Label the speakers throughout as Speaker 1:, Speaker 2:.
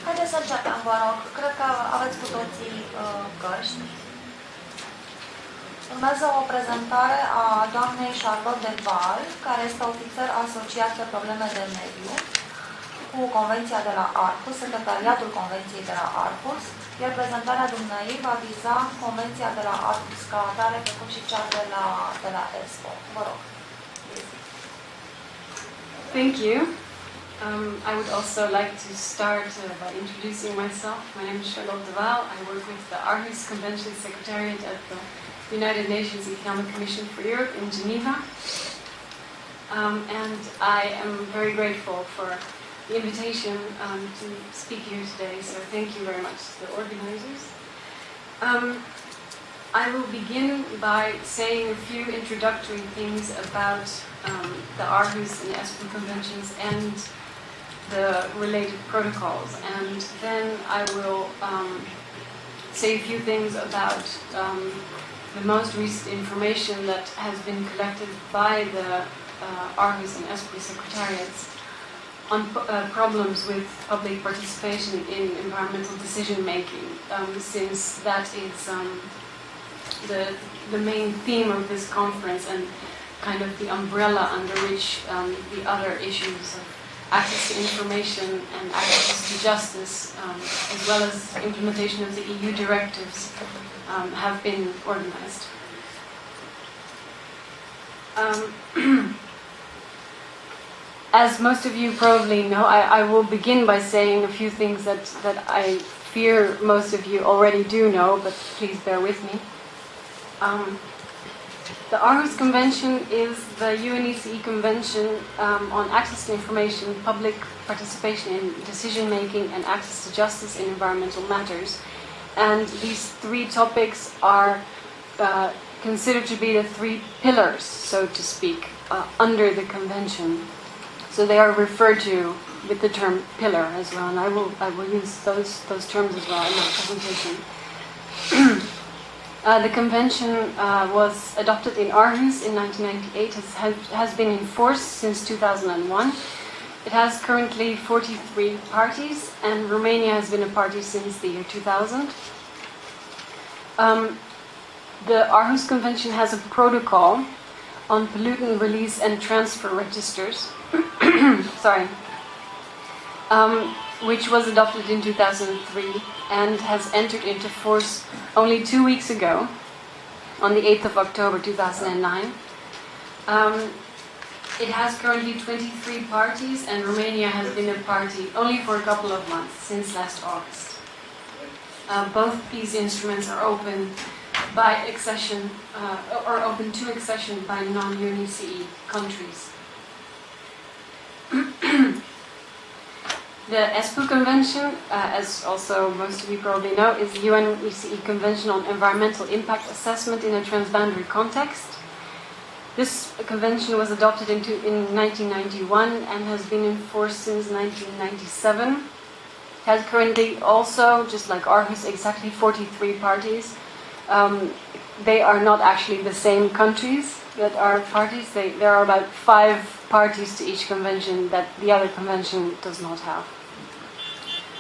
Speaker 1: Haideți să începem, vă rog. Cred că aveți cu toții căști. Urmează o prezentare a doamnei Charlot de Waal, care este ofițer asociat pe probleme de mediu cu Convenția de la Aarhus, Secretariatul Convenției de la Aarhus, iar prezentarea dumneavoastră va viza Convenția de la Aarhus ca atare, precum și cea de la Espoo. Vă rog.
Speaker 2: Thank you. I would also like to start by introducing myself. My name is Charlot de Waal. I work with the Aarhus Convention Secretariat at the United Nations Economic Commission for Europe in Geneva. And I am very grateful for the invitation to speak here today, so thank you very much to the organizers. I will begin by saying a few introductory things about the Aarhus and Espoo conventions and the related protocols, and then I will say a few things about the most recent information that has been collected by the Aarhus and Espoo secretariats on problems with public participation in environmental decision making, since that is the main theme of this conference and kind of the umbrella under which the other issues of access to information and access to justice, as well as implementation of the EU directives, have been organized. As most of you probably know, I will begin by saying a few things that I fear most of you already do know, but please bear with me. The Aarhus Convention is the UNECE Convention on access to information, public participation in decision-making, and access to justice in environmental matters. And these three topics are considered to be the three pillars, so to speak, under the convention. So they are referred to with the term pillar as well, and I will use those terms as well in my presentation. The convention was adopted in Aarhus in 1998, has been in force since 2001. It has currently 43 parties, and Romania has been a party since the year 2000. The Aarhus Convention has a protocol on pollutant release and transfer registers, which was adopted in 2003 and has entered into force only 2 weeks ago, on the 8th of October 2009. It has currently 23 parties, and Romania has been a party only for a couple of months, since last August. Both these instruments are open by accession, or open to accession by non-UNECE countries. The Espoo Convention, as also most of you probably know, is the UNECE Convention on Environmental Impact Assessment in a Transboundary Context. This convention was adopted in 1991 and has been in force since 1997. It has currently also, just like Aarhus, exactly 43 parties. They are not actually the same countries that are parties. There are about 5 parties to each convention that the other convention does not have.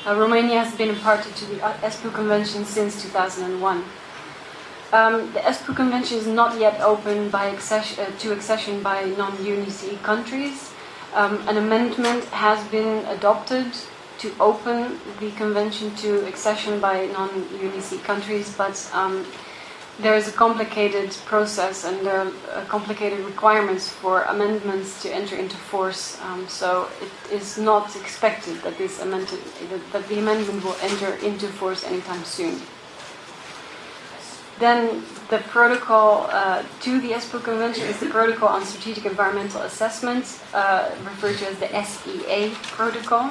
Speaker 2: Romania has been a party to the Espoo Convention since 2001. The Espoo Convention is not yet open to accession by non-UNECE countries. An amendment has been adopted to open the convention to accession by non-UNECE countries, but there is a complicated process and complicated requirements for amendments to enter into force, so it is not expected that that the amendment will enter into force anytime soon. Then the protocol to the Espoo Convention is the Protocol on Strategic Environmental Assessment, referred to as the SEA Protocol.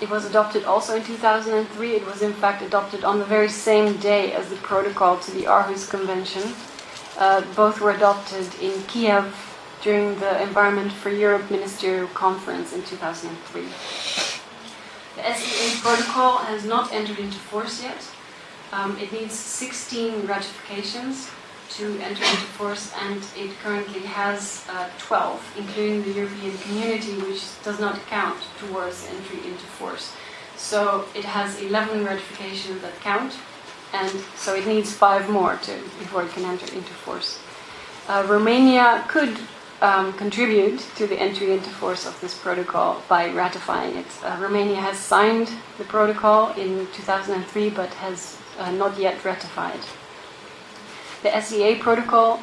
Speaker 2: It was adopted also in 2003. It was in fact adopted on the very same day as the protocol to the Aarhus Convention. Both were adopted in Kiev during the Environment for Europe Ministerial Conference in 2003. The SEA protocol has not entered into force yet. It needs 16 ratifications to enter into force, and it currently has 12, including the European Community, which does not count towards entry into force. So it has 11 ratifications that count, and so it needs 5 more before it can enter into force. Romania could contribute to the entry into force of this protocol by ratifying it. Romania has signed the protocol in 2003 but has not yet ratified. The SEA protocol,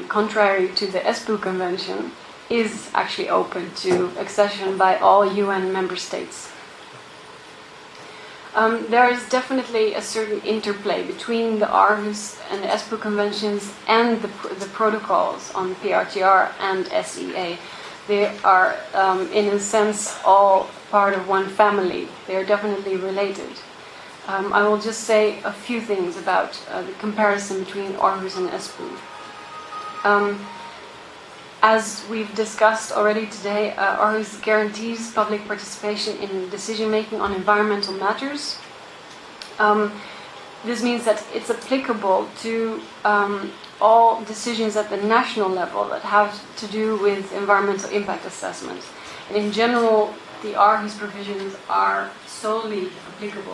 Speaker 2: contrary to the Espoo Convention, is actually open to accession by all UN member states. There is definitely a certain interplay between the Aarhus and the Espoo Conventions and the protocols on PRTR and SEA. They are, in a sense, all part of one family. They are definitely related. I will just say a few things about the comparison between Aarhus and Espoo. As we've discussed already today, Aarhus guarantees public participation in decision-making on environmental matters. This means that it's applicable to all decisions at the national level that have to do with environmental impact assessment. And in general, the Aarhus provisions are solely applicable